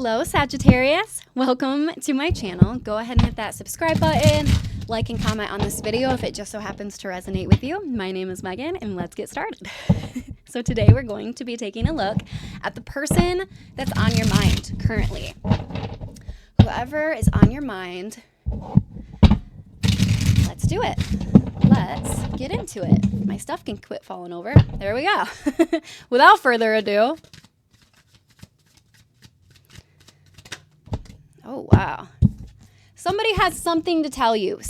Hello, Sagittarius. Welcome to my channel. Go ahead and hit that subscribe button, like and comment on this video if it just so happens to resonate with you. My name is Megan, and let's get started. So today we're going to be taking a look at the person that's on your mind currently. Whoever is on your mind, let's do it. Let's get into it. My stuff can quit falling over. There we go. Without further ado. Oh, wow. Somebody has something to tell you.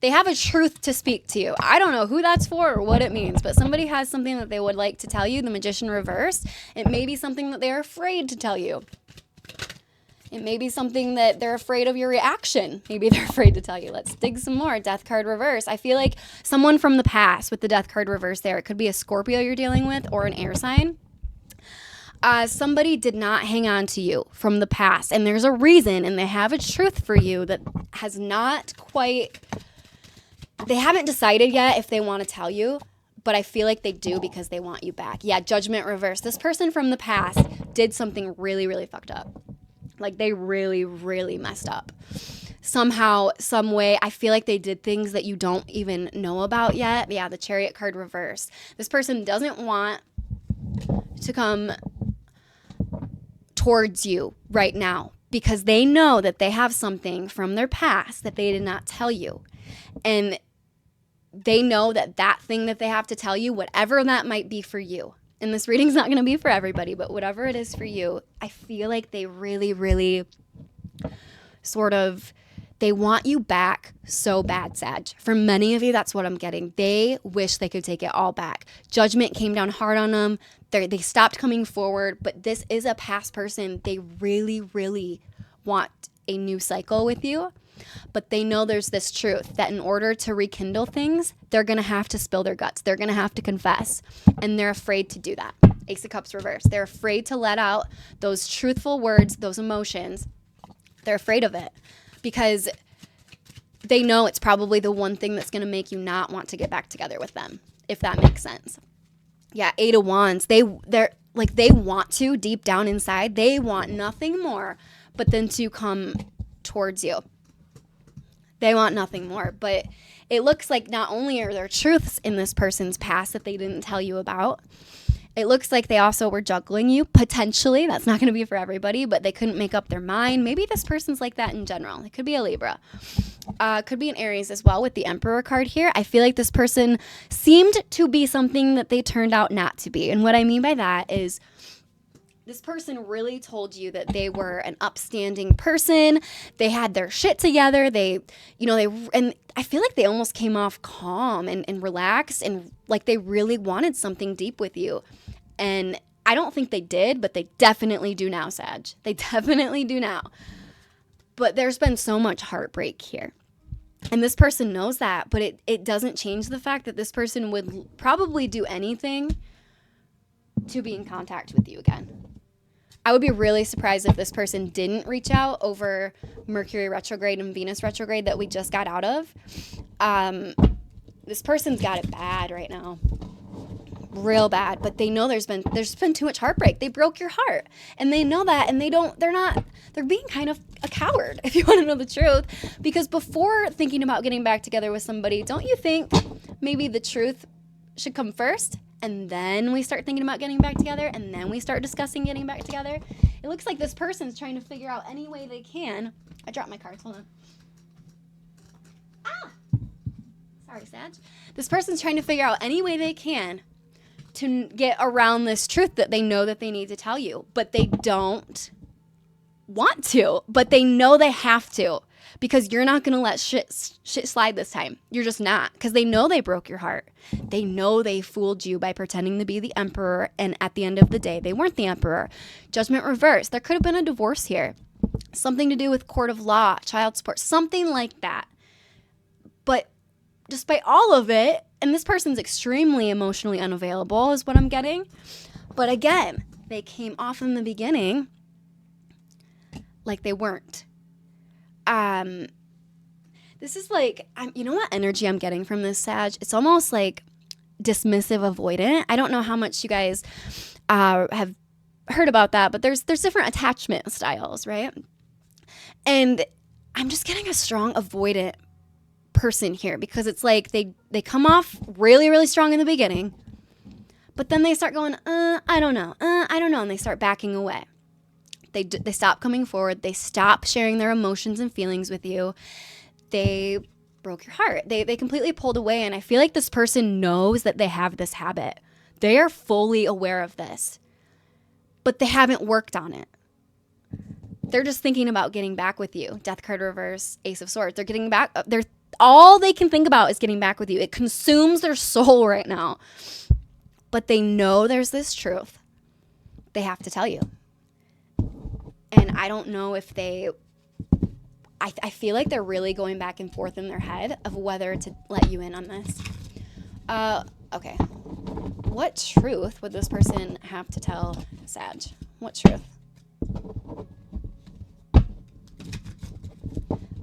They have a truth to speak to you. I don't know who that's for or what it means, but somebody has something that they would like to tell you. The Magician reversed. It may be something that they're afraid to tell you. It may be something that they're afraid of your reaction. Maybe they're afraid to tell you. Let's dig some more. Death card reverse. I feel like someone from the past with the Death card reverse there. It could be a Scorpio you're dealing with or an air sign. Somebody did not hang on to you from the past, and there's a reason, and they have a truth for you that has not quite, they haven't decided yet if they want to tell you, but I feel like they do because they want you back. Yeah, Judgment reverse. This person from the past did something really, really fucked up. Like they really, really messed up. Somehow, some way, I feel like they did things that you don't even know about yet. Yeah, the Chariot card reverse. This person doesn't want to come towards you right now because they know that they have something from their past that they did not tell you. And they know that that thing that they have to tell you, whatever that might be for you, and this reading's not going to be for everybody, but whatever it is for you, I feel like they really, really they want you back so bad, Sag. For many of you, that's what I'm getting. They wish they could take it all back. Judgment came down hard on them. They stopped coming forward, but this is a past person. They really, really want a new cycle with you, but they know there's this truth that in order to rekindle things, they're going to have to spill their guts. They're going to have to confess, and they're afraid to do that. Ace of Cups reverse. They're afraid to let out those truthful words, those emotions. They're afraid of it because they know it's probably the one thing that's going to make you not want to get back together with them, if that makes sense. Yeah, Eight of Wands. They're like, they want to, deep down inside, they want nothing more but then to come towards you. They want nothing more, but it looks like not only are there truths in this person's past that they didn't tell you about, it looks like they also were juggling you, potentially. That's not going to be for everybody, but they couldn't make up their mind. Maybe this person's like that in general. It could be a Libra. Could be an Aries as well with the Emperor card here. I feel like this person seemed to be something that they turned out not to be. And what I mean by that is this person really told you that they were an upstanding person. They had their shit together. And I feel like they almost came off calm and relaxed and like they really wanted something deep with you. And I don't think they did, but they definitely do now, Sag. They definitely do now. But there's been so much heartbreak here. And this person knows that, but it doesn't change the fact that this person would probably do anything to be in contact with you again. I would be really surprised if this person didn't reach out over Mercury retrograde and Venus retrograde that we just got out of. This person's got it bad right now. Real bad, but they know there's been too much heartbreak. They broke your heart, and they know that, and they're being kind of a coward, if you want to know the truth, because before thinking about getting back together with somebody, don't you think maybe the truth should come first, and then we start thinking about getting back together, and then we start discussing getting back together? It looks like this person's trying to figure out any way they can. I dropped my cards, hold on. Ah! Sorry, Sag. This person's trying to figure out any way they can to get around this truth that they know that they need to tell you, but they don't want to, but they know they have to, because you're not going to let shit slide this time. You're just not, because they know they broke your heart. They know they fooled you by pretending to be the Emperor, and at the end of the day, they weren't the Emperor. Judgment reverse. There could have been a divorce here. Something to do with court of law, child support, something like that. But despite all of it, and this person's extremely emotionally unavailable is what I'm getting. But again, they came off in the beginning like they weren't. This is like, you know what energy I'm getting from this, Sag? It's almost like dismissive, avoidant. I don't know how much you guys have heard about that, but there's different attachment styles, right? And I'm just getting a strong avoidant person here, because it's like they come off really, really strong in the beginning, but then they start going, I don't know, and they start backing away. They stop coming forward. They stop sharing their emotions and feelings with you. They broke your heart. They completely pulled away, and I feel like this person knows that they have this habit. They are fully aware of this, but they haven't worked on it. They're just thinking about getting back with you. Death card reverse, Ace of Swords. They're getting back. All they can think about is getting back with you. It consumes their soul right now. But they know there's this truth they have to tell you. And I don't know if I feel like they're really going back and forth in their head of whether to let you in on this. Okay. What truth would this person have to tell Sag? What truth?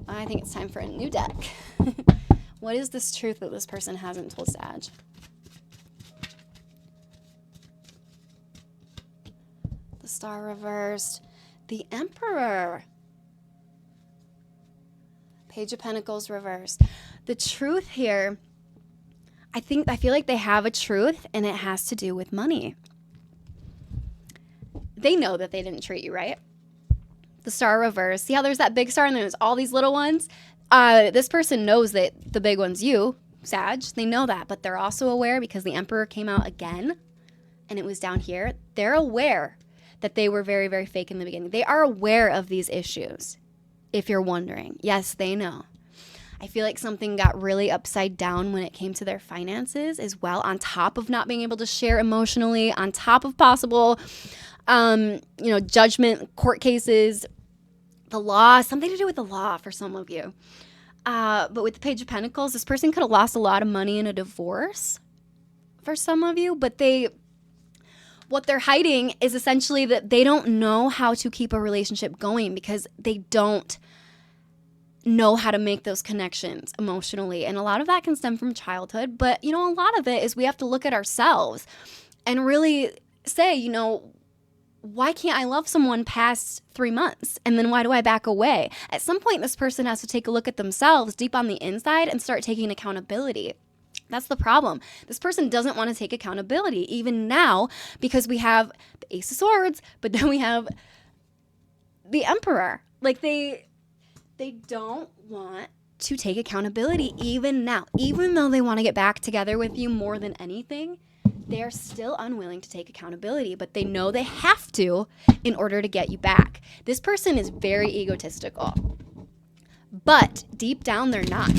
I think it's time for a new deck. What is this truth that this person hasn't told Sag? The Star reversed. The Emperor. Page of Pentacles reversed. The truth here, I feel like they have a truth, and it has to do with money. They know that they didn't treat you right. The Star reversed. See how there's that big star and there's all these little ones? This person knows that the big one's you, Sag. They know that, but they're also aware, because the Emperor came out again and it was down here. They're aware that they were very, very fake in the beginning. They are aware of these issues, if you're wondering. Yes, they know. I feel like something got really upside down when it came to their finances as well, on top of not being able to share emotionally, on top of possible, judgment, court cases, the law, something to do with the law for some of you. But with the Page of Pentacles, this person could have lost a lot of money in a divorce for some of you, but what they're hiding is essentially that they don't know how to keep a relationship going, because they don't know how to make those connections emotionally. And a lot of that can stem from childhood, but a lot of it is we have to look at ourselves and really say, why can't I love someone past 3 months? And then why do I back away? At some point, this person has to take a look at themselves deep on the inside and start taking accountability. That's the problem. This person doesn't want to take accountability, even now, because we have the Ace of Swords, but then we have the Emperor. Like they don't want to take accountability even now. Even though they want to get back together with you more than anything, they are still unwilling to take accountability, but they know they have to in order to get you back. This person is very egotistical, but deep down, they're not.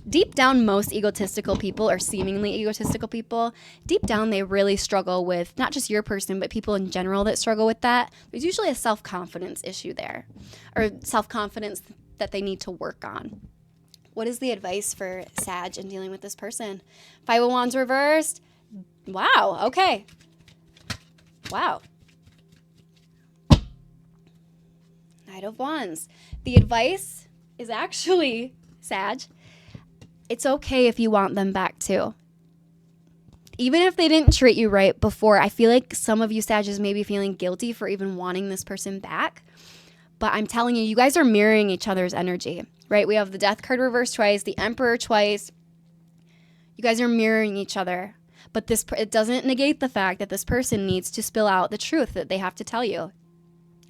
Deep down, most egotistical people, or seemingly egotistical people, deep down, they really struggle with not just your person, but people in general that struggle with that. There's usually a self-confidence issue there, or self-confidence that they need to work on. What is the advice for Sag in dealing with this person? Five of Wands reversed. Wow, okay. Wow. Knight of Wands. The advice is actually, Sag, it's okay if you want them back too. Even if they didn't treat you right before, I feel like some of you Sages may be feeling guilty for even wanting this person back. But I'm telling you, you guys are mirroring each other's energy, right? We have the Death card reversed twice, the Emperor twice. You guys are mirroring each other. But it doesn't negate the fact that this person needs to spill out the truth that they have to tell you.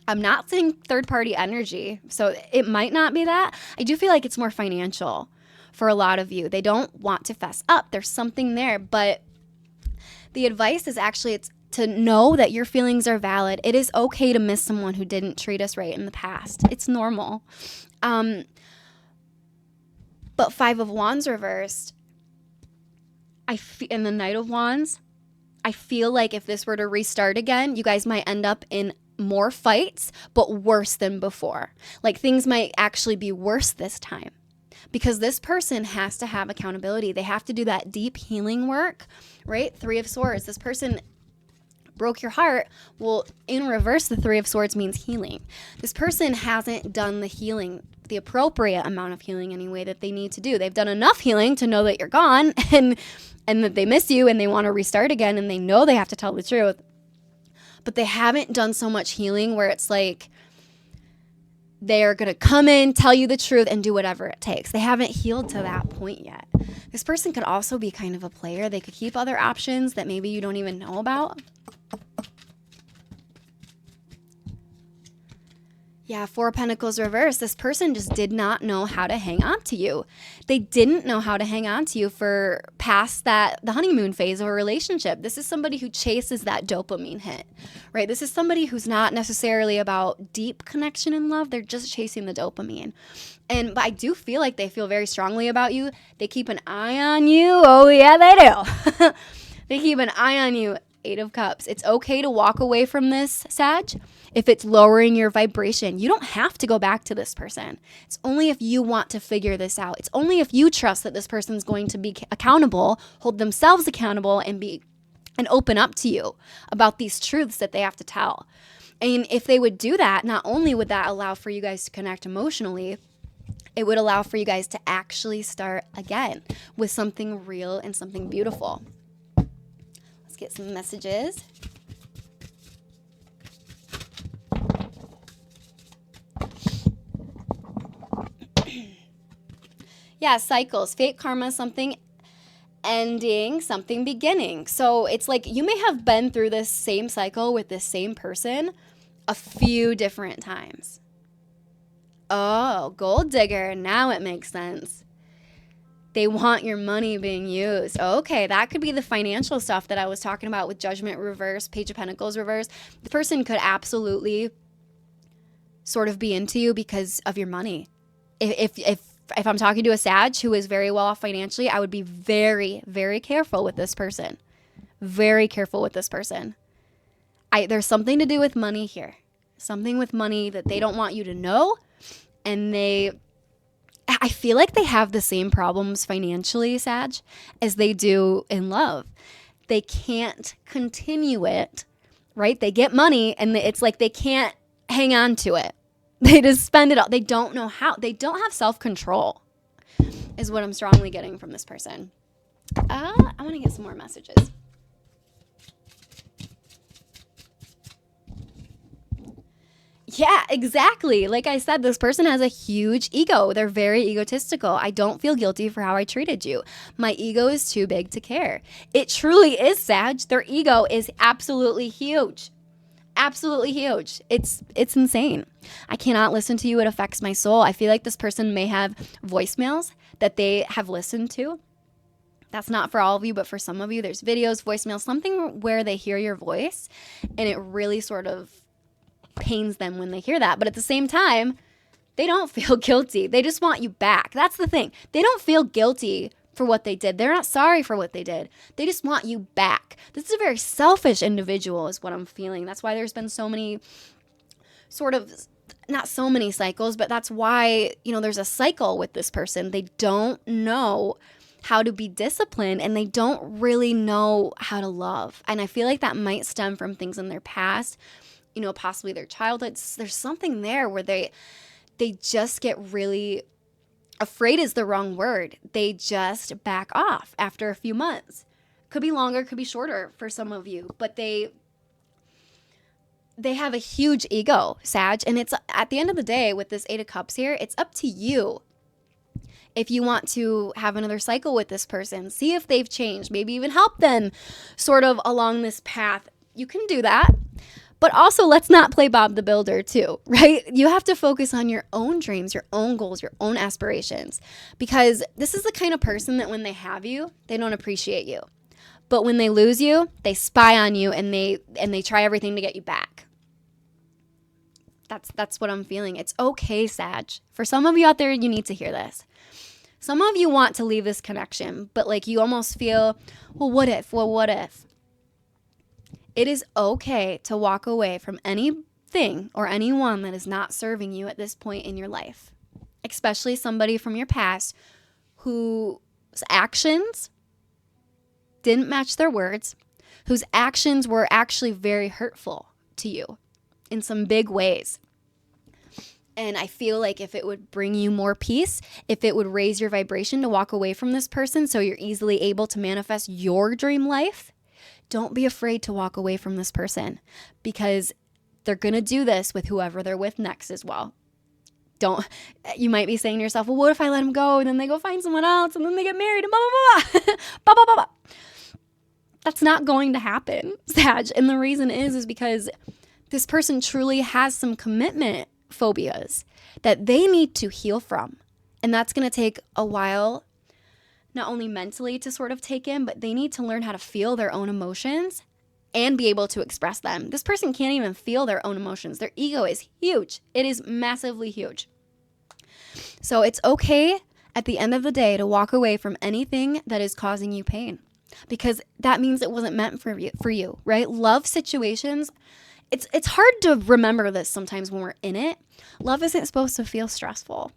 I'm not saying third-party energy, so it might not be that. I do feel like it's more financial for a lot of you. They don't want to fess up. There's something there, but the advice is actually it's to know that your feelings are valid. It is okay to miss someone who didn't treat us right in the past. It's normal. But Five of Wands reversed, and the Knight of Wands, I feel like if this were to restart again, you guys might end up in more fights, but worse than before. Like things might actually be worse this time, because this person has to have accountability. They have to do that deep healing work, right? Three of Swords. This person broke your heart. Well, in reverse, the Three of Swords means healing. This person hasn't done the healing, the appropriate amount of healing anyway that they need to do. They've done enough healing to know that you're gone and that they miss you and they want to restart again, and they know they have to tell the truth. but they haven't done so much healing where it's like they're going to come in, tell you the truth, and do whatever it takes. They haven't healed to that point yet. This person could also be kind of a player. They could keep other options that maybe you don't even know about. Yeah, Four of Pentacles reverse. This person just did not know how to hang on to you. They didn't know how to hang on to you for past the honeymoon phase of a relationship. This is somebody who chases that dopamine hit, right? This is somebody who's not necessarily about deep connection in love. They're just chasing the dopamine. But I do feel like they feel very strongly about you. They keep an eye on you. Oh, yeah, they do. They keep an eye on you. Eight of Cups. It's okay to walk away from this, Sag, if it's lowering your vibration. You don't have to go back to this person. It's only if you want to figure this out. It's only if you trust that this person's going to be accountable, hold themselves accountable, and open up to you about these truths that they have to tell. And if they would do that, not only would that allow for you guys to connect emotionally, it would allow for you guys to actually start again with something real and something beautiful. Let's get some messages. Yeah, cycles, fate, karma, something ending, something beginning. So it's like you may have been through this same cycle with this same person a few different times. Oh, gold digger. Now it makes sense. They want your money being used. Okay, that could be the financial stuff that I was talking about with Judgment reverse, Page of Pentacles reverse. The person could absolutely sort of be into you because of your money. If I'm talking to a Sag who is very well off financially, I would be very, very careful with this person. Very careful with this person. There's something to do with money here. Something with money that they don't want you to know. And I feel like they have the same problems financially, Sag, as they do in love. They can't continue it, right? They get money and it's like they can't hang on to it. They just spend it all. They don't know how. They don't have self-control is what I'm strongly getting from this person. I want to get some more messages. Yeah, exactly. Like I said, this person has a huge ego. They're very egotistical. I don't feel guilty for how I treated you. My ego is too big to care. It truly is, Sag. Their ego is absolutely huge. Absolutely huge. It's insane. I cannot listen to you. It affects my soul. I feel like this person may have voicemails that they have listened to. That's not for all of you, but for some of you, there's videos, voicemails, something where they hear your voice and it really sort of pains them when they hear that. But at the same time, they don't feel guilty. They just want you back. That's the thing. They don't feel guilty for what they did. They're not sorry for what they did. They just want you back. This is a very selfish individual is what I'm feeling. That's why there's been so many not so many cycles, but that's why, there's a cycle with this person. They don't know how to be disciplined and they don't really know how to love. And I feel like that might stem from things in their past, possibly their childhood. There's something there where they just get really afraid is the wrong word. They just back off after a few months. Could be longer, could be shorter for some of you, but they have a huge ego, Sag, and it's at the end of the day with this Eight of Cups here, it's up to you. If you want to have another cycle with this person, see if they've changed, maybe even help them sort of along this path. You can do that. But also, let's not play Bob the Builder too, right? You have to focus on your own dreams, your own goals, your own aspirations. Because this is the kind of person that when they have you, they don't appreciate you. But when they lose you, they spy on you and they try everything to get you back. That's what I'm feeling. It's okay, Sag. For some of you out there, you need to hear this. Some of you want to leave this connection, but like you almost feel, well, what if? It is okay to walk away from anything or anyone that is not serving you at this point in your life, especially somebody from your past whose actions didn't match their words, whose actions were actually very hurtful to you in some big ways. And I feel like if it would bring you more peace, if it would raise your vibration to walk away from this person so you're easily able to manifest your dream life, don't be afraid to walk away from this person, because they're going to do this with whoever they're with next as well. You might be saying to yourself, well, what if I let them go and then they go find someone else and then they get married and blah, blah, blah, blah, blah, blah, blah. That's not going to happen, Sag. And the reason is because this person truly has some commitment phobias that they need to heal from. And that's going to take a while, not only mentally to sort of take in, but they need to learn how to feel their own emotions and be able to express them. This person can't even feel their own emotions. Their ego is huge. It is massively huge. So it's okay at the end of the day to walk away from anything that is causing you pain, because that means it wasn't meant for you, right? Love situations, it's hard to remember this sometimes when we're in it. Love isn't supposed to feel stressful.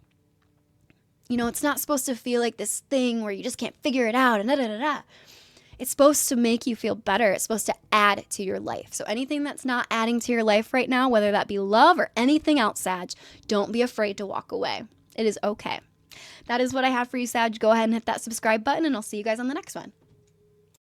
You know, it's not supposed to feel like this thing where you just can't figure it out and da-da-da-da. It's supposed to make you feel better. It's supposed to add to your life. So anything that's not adding to your life right now, whether that be love or anything else, Sag, don't be afraid to walk away. It is okay. That is what I have for you, Sag. Go ahead and hit that subscribe button, and I'll see you guys on the next one.